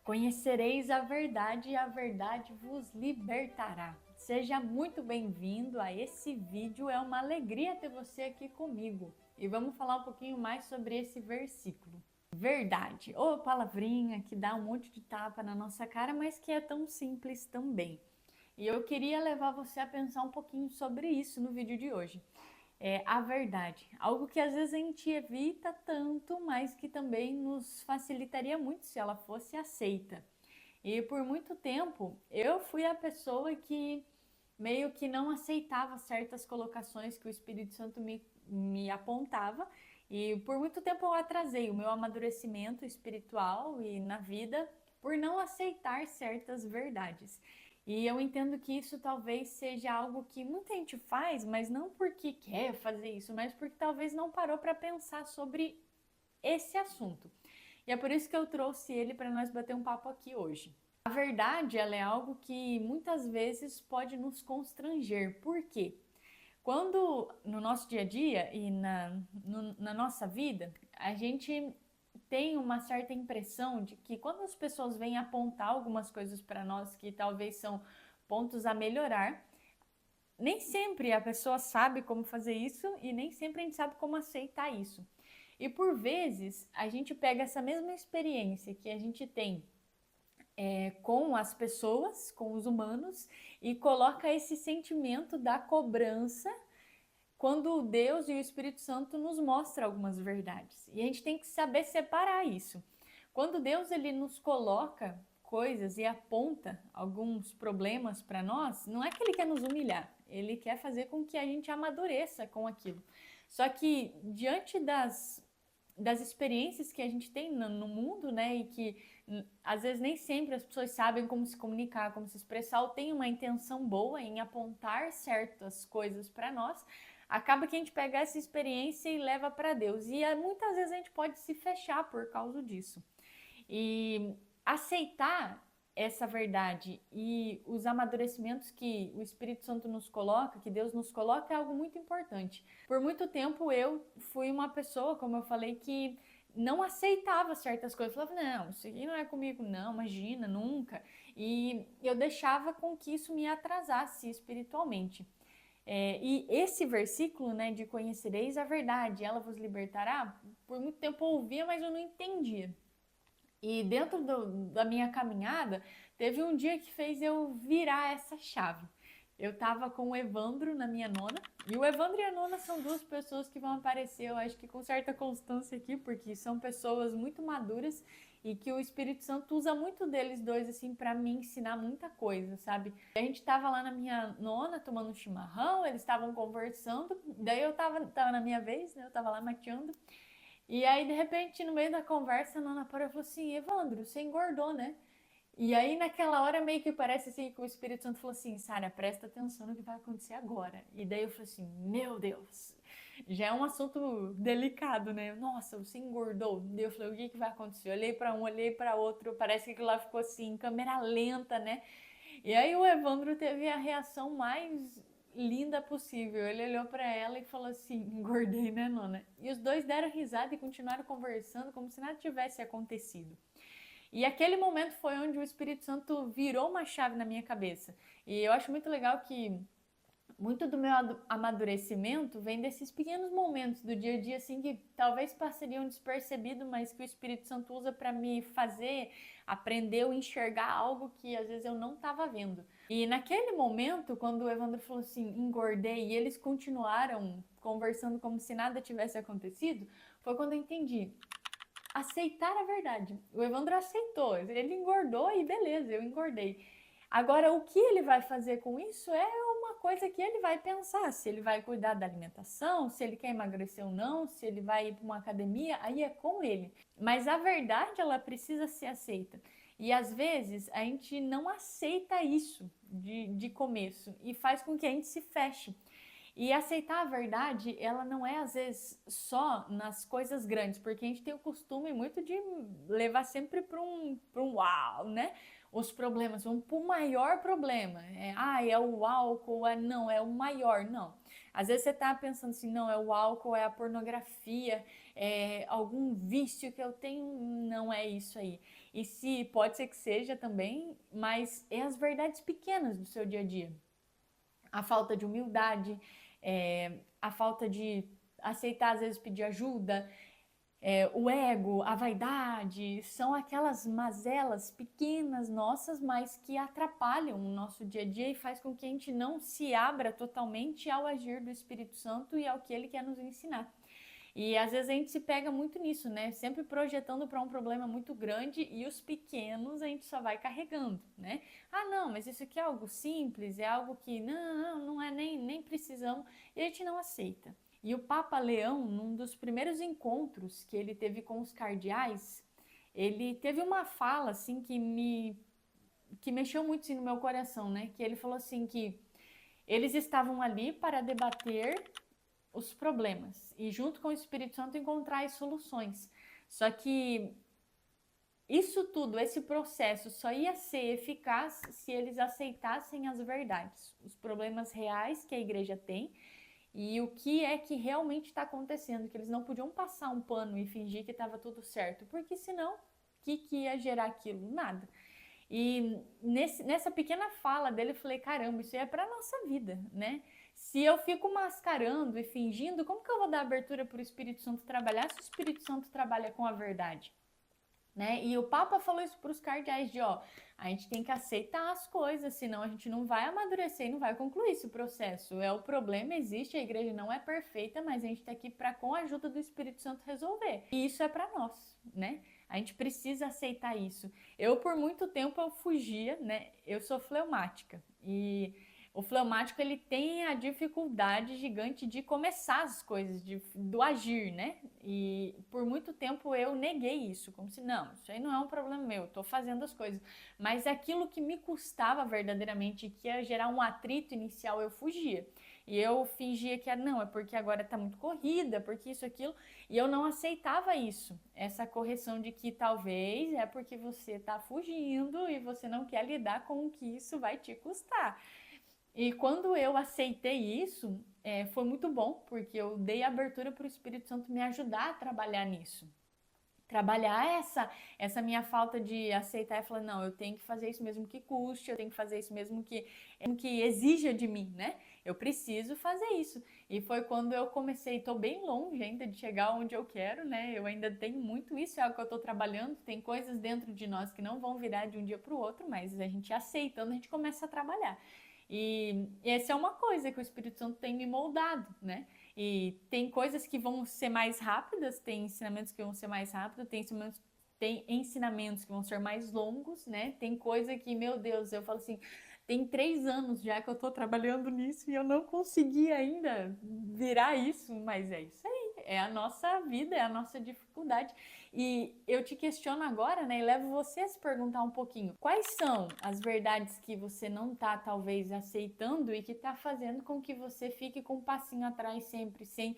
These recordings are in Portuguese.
Conhecereis a verdade e a verdade vos libertará. Seja muito bem-vindo a esse vídeo, é uma alegria ter você aqui comigo. E vamos falar um pouquinho mais sobre esse versículo. Verdade, ou palavrinha que dá um monte de tapa na nossa cara, mas que é tão simples também. E eu queria levar você a pensar um pouquinho sobre isso no vídeo de hoje. A verdade, algo que às vezes a gente evita tanto, mas que também nos facilitaria muito se ela fosse aceita. E por muito tempo eu fui a pessoa que meio que não aceitava certas colocações que o Espírito Santo me apontava, e por muito tempo eu atrasei o meu amadurecimento espiritual e na vida por não aceitar certas verdades. E eu entendo que isso talvez seja algo que muita gente faz, mas não porque quer fazer isso, mas porque talvez não parou para pensar sobre esse assunto. E é por isso que eu trouxe ele para nós bater um papo aqui hoje. A verdade, ela é algo que muitas vezes pode nos constranger. Por quê? Quando no nosso dia a dia e na nossa vida, a gente tem uma certa impressão de que quando as pessoas vêm apontar algumas coisas para nós que talvez são pontos a melhorar, nem sempre a pessoa sabe como fazer isso e nem sempre a gente sabe como aceitar isso. E por vezes a gente pega essa mesma experiência que a gente tem com as pessoas, com os humanos, e coloca esse sentimento da cobrança quando Deus e o Espírito Santo nos mostram algumas verdades. E a gente tem que saber separar isso. Quando Deus ele nos coloca coisas e aponta alguns problemas para nós, não é que ele quer nos humilhar, ele quer fazer com que a gente amadureça com aquilo. Só que diante das experiências que a gente tem no mundo, né, e que às vezes nem sempre as pessoas sabem como se comunicar, como se expressar, ou tem uma intenção boa em apontar certas coisas para nós, acaba que a gente pega essa experiência e leva para Deus. E muitas vezes a gente pode se fechar por causa disso. E aceitar essa verdade e os amadurecimentos que o Espírito Santo nos coloca, que Deus nos coloca, é algo muito importante. Por muito tempo eu fui uma pessoa, como eu falei, que não aceitava certas coisas. Eu falava, não, isso aqui não é comigo, não, imagina, nunca. E eu deixava com que isso me atrasasse espiritualmente. E esse versículo, né, de conhecereis a verdade, ela vos libertará, por muito tempo eu ouvia, mas eu não entendia. E dentro da minha caminhada, teve um dia que fez eu virar essa chave. Eu tava com o Evandro na minha nona, e o Evandro e a nona são duas pessoas que vão aparecer, eu acho que com certa constância aqui, porque são pessoas muito maduras e que o Espírito Santo usa muito deles dois, assim, para me ensinar muita coisa, sabe? A gente tava lá na minha nona tomando um chimarrão, eles estavam conversando, daí eu tava na minha vez, né? Eu tava lá mateando. E aí, de repente, no meio da conversa, a nona parou e falou assim: Evandro, você engordou, né? E aí, naquela hora, meio que parece assim que o Espírito Santo falou assim: Sara, presta atenção no que vai acontecer agora. E daí eu falei assim: meu Deus, já é um assunto delicado, né? Nossa, você engordou. Daí eu falei: o que vai acontecer? Eu olhei para um, olhei para outro, parece que aquilo lá ficou assim, em câmera lenta, né? E aí o Evandro teve a reação mais linda possível. Ele olhou para ela e falou assim: engordei, né, nona? E os dois deram risada e continuaram conversando como se nada tivesse acontecido. E aquele momento foi onde o Espírito Santo virou uma chave na minha cabeça. E eu acho muito legal que muito do meu amadurecimento vem desses pequenos momentos do dia a dia, assim, que talvez passariam despercebido, mas que o Espírito Santo usa para me fazer aprender ou enxergar algo que às vezes eu não estava vendo. E naquele momento, quando o Evandro falou assim, engordei, e eles continuaram conversando como se nada tivesse acontecido, foi quando eu entendi. Aceitar a verdade. O Evandro aceitou, ele engordou e beleza, eu engordei. Agora, o que ele vai fazer com isso é uma coisa que ele vai pensar, se ele vai cuidar da alimentação, se ele quer emagrecer ou não, se ele vai ir para uma academia, aí é com ele. Mas a verdade, ela precisa ser aceita. E às vezes a gente não aceita isso de começo e faz com que a gente se feche. E aceitar a verdade, ela não é às vezes só nas coisas grandes, porque a gente tem o costume muito de levar sempre para um uau, né? Os problemas, vamos para o maior problema. É o álcool, não, é o maior, não. Às vezes você tá pensando assim, não, é o álcool, é a pornografia, é algum vício que eu tenho, não é isso aí. e se pode ser que seja também, mas é as verdades pequenas do seu dia a dia. A falta de humildade, a falta de aceitar, às vezes, pedir ajuda, o ego, a vaidade, são aquelas mazelas pequenas nossas, mas que atrapalham o nosso dia a dia e faz com que a gente não se abra totalmente ao agir do Espírito Santo e ao que ele quer nos ensinar. E às vezes a gente se pega muito nisso, né? Sempre projetando para um problema muito grande e os pequenos a gente só vai carregando, né? Ah, não, mas isso aqui é algo simples, é algo que não é nem precisamos, e a gente não aceita. E o Papa Leão, num dos primeiros encontros que ele teve com os cardeais, ele teve uma fala assim que mexeu muito assim, no meu coração, né? Que ele falou assim que eles estavam ali para debater os problemas e junto com o Espírito Santo encontrar as soluções. Só que isso tudo, esse processo só ia ser eficaz se eles aceitassem as verdades, os problemas reais que a igreja tem e o que é que realmente está acontecendo, que eles não podiam passar um pano e fingir que estava tudo certo, porque senão, o que ia gerar aquilo? Nada. E nessa pequena fala dele, eu falei, caramba, isso aí é para a nossa vida, né? Se eu fico mascarando e fingindo, como que eu vou dar abertura para o Espírito Santo trabalhar se o Espírito Santo trabalha com a verdade? Né? E o Papa falou isso para os cardeais de, a gente tem que aceitar as coisas, senão a gente não vai amadurecer e não vai concluir esse processo. O problema existe, a igreja não é perfeita, mas a gente está aqui para, com a ajuda do Espírito Santo, resolver. E isso é para nós, né? A gente precisa aceitar isso. Eu, por muito tempo, eu fugia, né? Eu sou fleumática e o fleumático, ele tem a dificuldade gigante de começar as coisas, do agir, né? E por muito tempo eu neguei isso, como se, não, isso aí não é um problema meu, eu tô fazendo as coisas. Mas aquilo que me custava verdadeiramente, que ia gerar um atrito inicial, eu fugia. E eu fingia que, não, é porque agora tá muito corrida, porque isso, aquilo. E eu não aceitava isso, essa correção de que talvez é porque você tá fugindo e você não quer lidar com o que isso vai te custar. E quando eu aceitei isso, foi muito bom, porque eu dei abertura para o Espírito Santo me ajudar a trabalhar nisso. Trabalhar essa minha falta de aceitar e falar, não, eu tenho que fazer isso mesmo que custe, eu tenho que fazer isso mesmo que exija de mim, né? Eu preciso fazer isso. E foi quando eu comecei, estou bem longe ainda de chegar onde eu quero, né? Eu ainda tenho muito isso, é algo que eu estou trabalhando, tem coisas dentro de nós que não vão virar de um dia para o outro, mas a gente aceitando, a gente começa a trabalhar. E essa é uma coisa que o Espírito Santo tem me moldado, né? E tem coisas que vão ser mais rápidas, tem ensinamentos que vão ser mais rápidos, tem ensinamentos que vão ser mais longos, né? Tem coisa que, meu Deus, eu falo assim, tem 3 anos já que eu tô trabalhando nisso e eu não consegui ainda virar isso, mas é isso aí, é a nossa vida, é a nossa dificuldade. E eu te questiono agora, né, e levo você a se perguntar um pouquinho, quais são as verdades que você não tá, talvez, aceitando e que tá fazendo com que você fique com um passinho atrás sempre, sem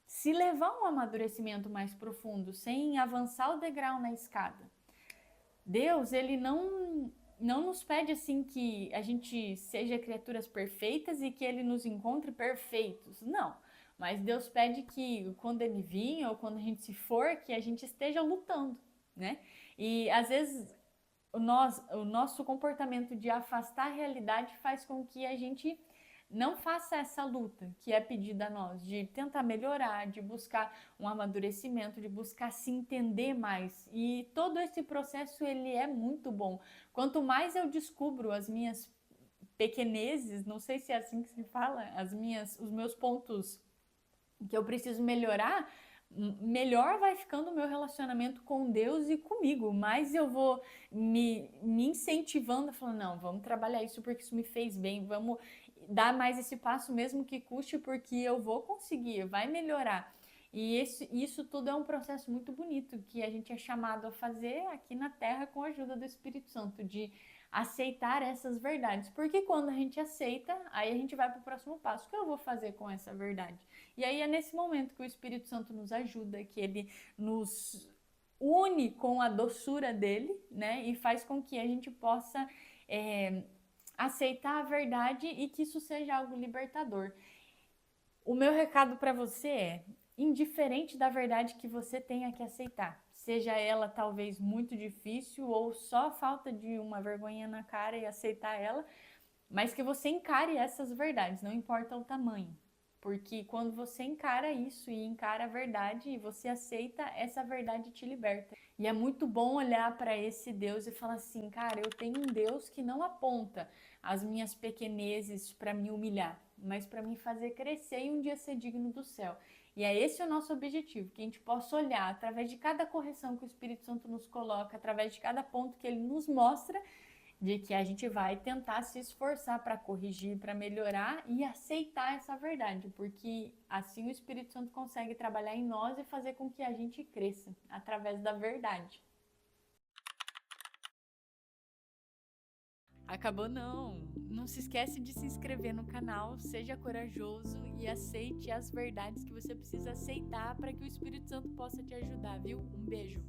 se levar a um amadurecimento mais profundo, sem avançar o degrau na escada. Deus, ele não nos pede assim que a gente seja criaturas perfeitas e que ele nos encontre perfeitos, não. Mas Deus pede que quando ele vir ou quando a gente se for, que a gente esteja lutando, né? E às vezes o nosso comportamento de afastar a realidade faz com que a gente não faça essa luta que é pedida a nós, de tentar melhorar, de buscar um amadurecimento, de buscar se entender mais. E todo esse processo, ele é muito bom. Quanto mais eu descubro as minhas pequenezes, não sei se é assim que se fala, os meus pontos que eu preciso melhorar, melhor vai ficando o meu relacionamento com Deus e comigo, mais eu vou me incentivando, falando, não, vamos trabalhar isso porque isso me fez bem, vamos dar mais esse passo mesmo que custe, porque eu vou conseguir, vai melhorar. E isso tudo é um processo muito bonito que a gente é chamado a fazer aqui na Terra com a ajuda do Espírito Santo, de aceitar essas verdades. Porque quando a gente aceita, aí a gente vai para o próximo passo. O que eu vou fazer com essa verdade? E aí é nesse momento que o Espírito Santo nos ajuda, que ele nos une com a doçura dele, né? E faz com que a gente possa aceitar a verdade e que isso seja algo libertador. O meu recado para você é, indiferente da verdade que você tenha que aceitar, seja ela talvez muito difícil ou só falta de uma vergonha na cara e aceitar ela, mas que você encare essas verdades, não importa o tamanho. Porque quando você encara isso e encara a verdade e você aceita, essa verdade te liberta. E é muito bom olhar para esse Deus e falar assim, cara, eu tenho um Deus que não aponta as minhas pequenezes para me humilhar, mas para me fazer crescer e um dia ser digno do céu. E é esse o nosso objetivo, que a gente possa olhar através de cada correção que o Espírito Santo nos coloca, através de cada ponto que ele nos mostra, de que a gente vai tentar se esforçar para corrigir, para melhorar e aceitar essa verdade, porque assim o Espírito Santo consegue trabalhar em nós e fazer com que a gente cresça através da verdade. Acabou não! Não se esquece de se inscrever no canal, seja corajoso e aceite as verdades que você precisa aceitar para que o Espírito Santo possa te ajudar, viu? Um beijo!